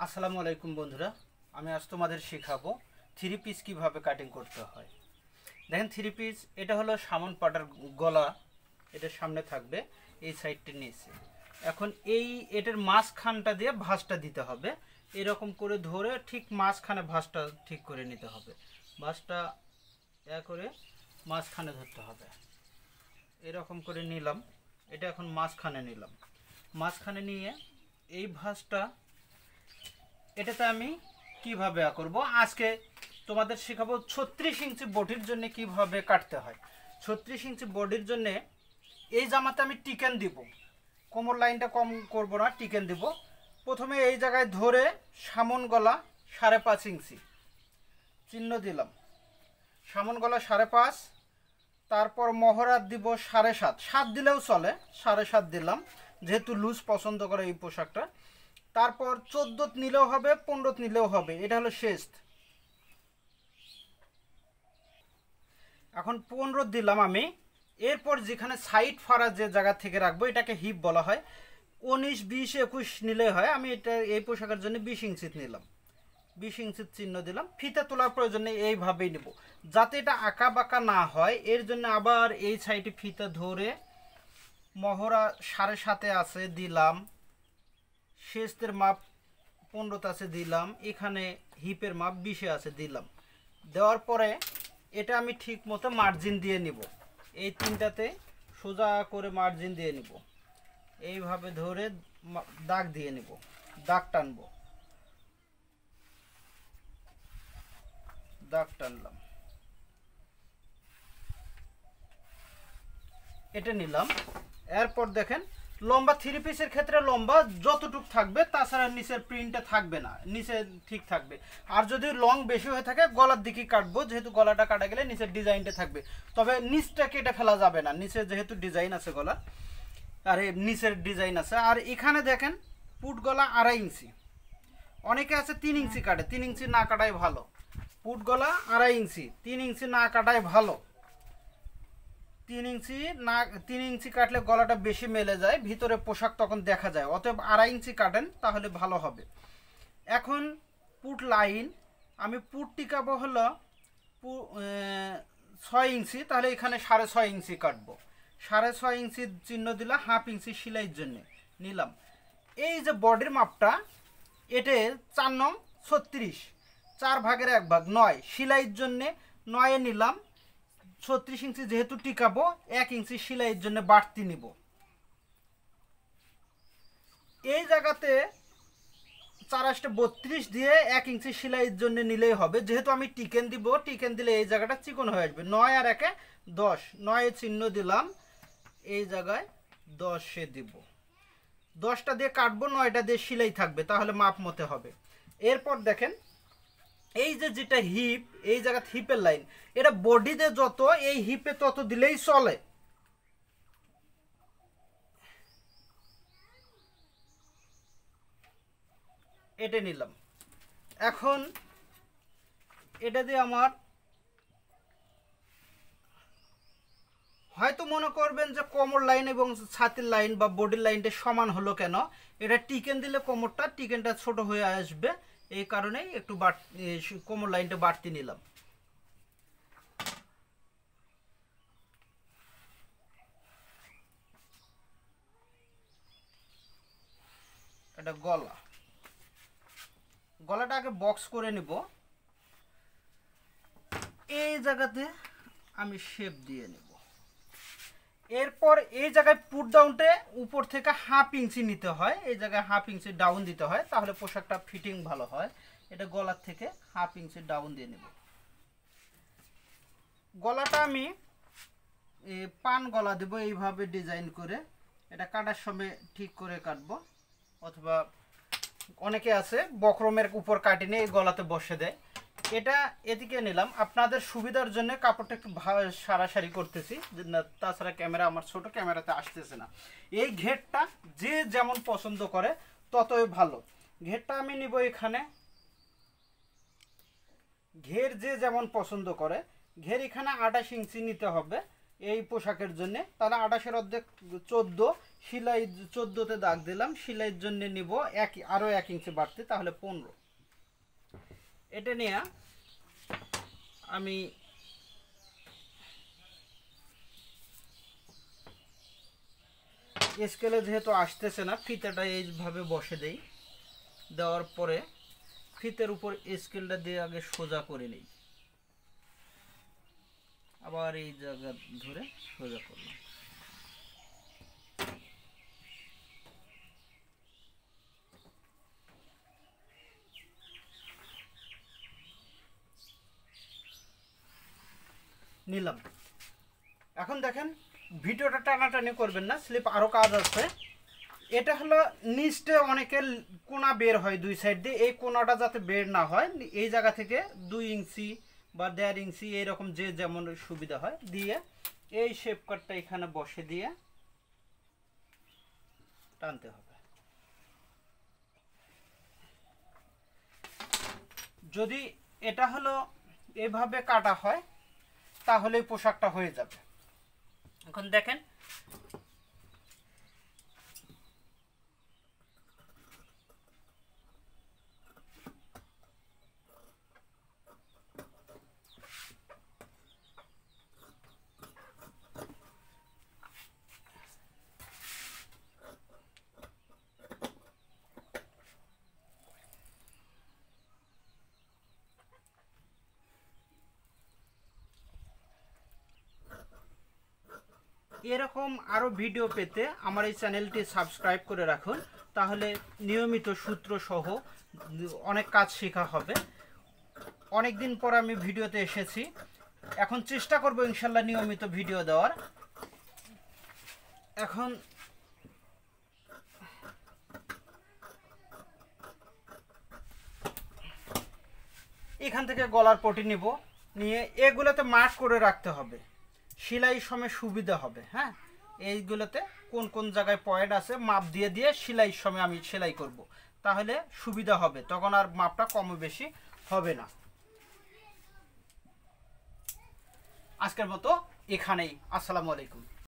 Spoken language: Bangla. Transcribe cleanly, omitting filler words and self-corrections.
আসসালামু আলাইকুম বন্ধুরা, আমি আজ তোমাদের শেখাবো থ্রি পিস কিভাবে কাটিং করতে হয়। দেখেন থ্রি পিস এটা হলো সামন পাটার গলা, এটার সামনে থাকবে, এই সাইডটির নিচে। এখন এটার মাঝখানটা দিয়ে ভাঁজটা দিতে হবে। এরকম করে ধরে ঠিক মাঝখানে ভাঁজটা ঠিক করে নিতে হবে। ভাঁজটা করে মাঝখানে ধরতে হবে। এরকম করে নিলাম, এটা এখন মাঝখানে নিলাম। মাঝখানে নিয়ে এই ভাঁজটা এটাতে আমি কিভাবে করব আজকে তোমাদের শেখাবো। 36 ইঞ্চি বডির জন্য কিভাবে কাটতে হয়। 36 ইঞ্চি বডির জন্য এই জামাতে আমি টিকেন দিব, কোমর লাইনটা কম করব না, টিকেন দিব। প্রথমে এই জায়গায় ধরে সামন গলা 5.5 ইঞ্চি চিহ্ন দিলাম, সামন গলা 5.5। তারপর মহরাত দিব 7.5, 7 দিলেও চলে, 7.5 দিলাম যেহেতু লুজ পছন্দ করে এই পোশাকটা। তারপর 14 নিলেও হবে, 15 নিলেও হবে, এটা হলো শেষ। এখন 15 দিলাম আমি। এরপর যেখানে সাইড ফাড়া যে জায়গা থেকে রাখবো এটাকে হিপ বলা হয়। 19, 20, 21 নিলে হয়। আমি এটা এই পোশাকের জন্য 20 ইঞ্চি নিলাম, 20 ইঞ্চির চিহ্ন দিলাম। ফিতা তোলার প্রয়োজন নেই, এইভাবেই নেব যাতে এটা আঁকা বাঁকা না হয়। এর জন্য আবার এই সাইডে ফিতা ধরে মহড়া 7.5 আছে দিলাম, শেষের মাপ 15 আছে দিলাম, এখানে হিপের মাপ 20 আছে দিলাম। দেওয়ার পরে এটা আমি ঠিক মতো মার্জিন দিয়ে নিব। এই তিনটাতে সোজা করে মার্জিন দিয়ে নিব, এইভাবে ধরে দাগ দিয়ে নিব, দাগ টানবো, দাগ টানলাম, এটা নিলাম। এরপর দেখেন লম্বা থ্রি পিসের ক্ষেত্রে লম্বা যতটুক থাকবে, তাছাড়া নিচের প্রিন্টটা থাকবে না, নিচে ঠিক থাকবে। আর যদি লং বেশি হয়ে থাকে গলার দিকে কাটবো, যেহেতু গলাটা কাটা গেলে নিচের ডিজাইনটা থাকবে, তবে নিচটা কেটে ফেলা যাবে না, নিচে যেহেতু ডিজাইন আছে গলা, আর নিচের ডিজাইন আছে। আর এখানে দেখেন পুট গলা 2.5 ইঞ্চি, অনেকে আছে 3 ইঞ্চি কাটে, 3 ইঞ্চি না কাটাই ভালো। পুট গলা 2.5 ইঞ্চি, 3 ইঞ্চি না কাটাই ভালো। 3 ইঞ্চি কাটলে গলাটা বেশি মেলে যায়, ভিতরে পোশাক তখন দেখা যায়। অতএব 2.5 ইঞ্চি কাটেন তাহলে ভালো হবে। এখন পুট লাইন আমি পুট টিকাবো হলো 6 ইঞ্চি, তাহলে এখানে 6.5 ইঞ্চি কাটবো। 6.5 ইঞ্চির চিহ্ন দিলা, 1/2 ইঞ্চি সেলাইয়ের জন্য নিলাম। এই যে বডির মাপটা, এটা 4 নং 36, 4 ভাগের 1 ভাগ 9, সেলাইয়ের জন্যে 9 নিলাম। 36 ইঞ্চি যেহেতু টিকাবো, 1 ইঞ্চি সেলাইয়ের জন্য বাড়তি নিব। এই জায়গাতে 4/32 দিয়ে 1 ইঞ্চি সেলাইয়ের জন্য নিলেই হবে, যেহেতু আমি টিকেন দিব। টিকেন দিলে এই জায়গাটা চিকন হয়ে আসবে। 9 আর 1 10, 9 চিহ্ন দিলাম, এই জায়গায় 10 দিব। 10টা দিয়ে কাটবো, 9টা দিয়ে সেলাই থাকবে, তাহলে মাপ মতে হবে। এরপর দেখেন এই যে যেটা হিপ, এই জায়গা হিপের লাইন, এটা বডিতে যত, এই হিপে তত দিলেই চলে। এটা নিলাম। এখন এটা দিয়ে আমার হয়তো মনে করবেন যে কোমর লাইন এবং ছাতির লাইন বা বডির লাইনটা সমান হলো কেন, এটা টিকেন দিলে কোমরটা টিকেনটা ছোট হয়ে আসবে, এই কারণেই একটু কোমর লাইনটা বাড়তি নিলাম। এটা গলাটা আগে বক্স করে নিব। এই জায়গাতে আমি শেপ দিয়ে নেব। এরপর এই জায়গায় পুট ডাউনটে উপর থেকে 1/2 ইঞ্চি নিতে হয়, এই জায়গায় 1/2 ইঞ্চি ডাউন দিতে হয়, তাহলে পোশাকটা ফিটিং ভালো হয়। এটা গলার থেকে 1/2 ইঞ্চি ডাউন দিয়ে নেব। গলাটা আমি পান গলা দেব, এইভাবে ডিজাইন করে। এটা কাটার সময় ঠিক করে কাটবো, অথবা অনেকে আছে বক্রমের উপর কাটি নিয়ে এই গলাতে বসে দেয়। এটা এদিকে নিলাম, আপনাদের সুবিধার জন্য কাপড়টা একটু সারাসারি করতেছি, তাছাড়া ক্যামেরা আমার ছোট, ক্যামেরাতে আসতেছে না। এই ঘেরটা যে যেমন পছন্দ করে ততই ভালো। ঘেরটা আমি নিব এখানে, ঘের যে যেমন পছন্দ করে। ঘের এখানে 28 ইঞ্চি নিতে হবে এই পোশাকের জন্য, তাহলে 28-এর অর্ধেক 14, সেলাই 14তে দাগ দিলাম, সেলাইয়ের জন্য নিব আরও 1 ইঞ্চি বাড়তে, তাহলে 15। এটা নিয়ে আমি স্কেলে যেহেতু আসতেছে না, ফিতাটা এইভাবে বসে দেই। দেওয়ার পরে ফিতের উপর স্কেলটা দিয়ে আগে সোজা করে নিই, আবার এই জায়গা ধরে সোজা করলাম। নিলাম। এখন দেখেন ভিডিওটা টানাটানি করবেন না, স্লিপ আরও কাজ আছে। এটা হলো নিচে অনেকের কোনা বের হয় 2 সাইড দিয়ে, এই কোনাটা যাতে বের না হয় এই জায়গা থেকে 2 ইঞ্চি বা 1.5 ইঞ্চি এইরকম যে যেমন সুবিধা হয় দিয়ে এই শেপ কাটটা এখানে বসে দিয়ে টানতে হবে। যদি এটা হলো এভাবে কাটা হয় তাহলে পোশাকটা হয়ে যাবে। এখন দেখেন এরকম আরও ভিডিও পেতে আমার এই চ্যানেলটি সাবস্ক্রাইব করে রাখুন, তাহলে নিয়মিত সূত্র সহ অনেক কাজ শেখা হবে। অনেক দিন পর আমি ভিডিওতে এসেছি, এখন চেষ্টা করব ইনশাল্লাহ নিয়মিত ভিডিও দেওয়ার। এখন এখান থেকে গলার পটি নিব, নিয়ে এগুলোতে মার্ক করে রাখতে হবে, সেলাই সময় সুবিধা হবে। হ্যাঁ, এইগুলোতে কোন কোন জায়গায় পয়েন্ট আছে মাপ দিয়ে দিয়ে সেলাই সময় আমি সেলাই করব, তাহলে সুবিধা হবে, তখন আর মাপটা কম বেশি হবে না। আজকের মতো এখানেই। আসসালামু আলাইকুম।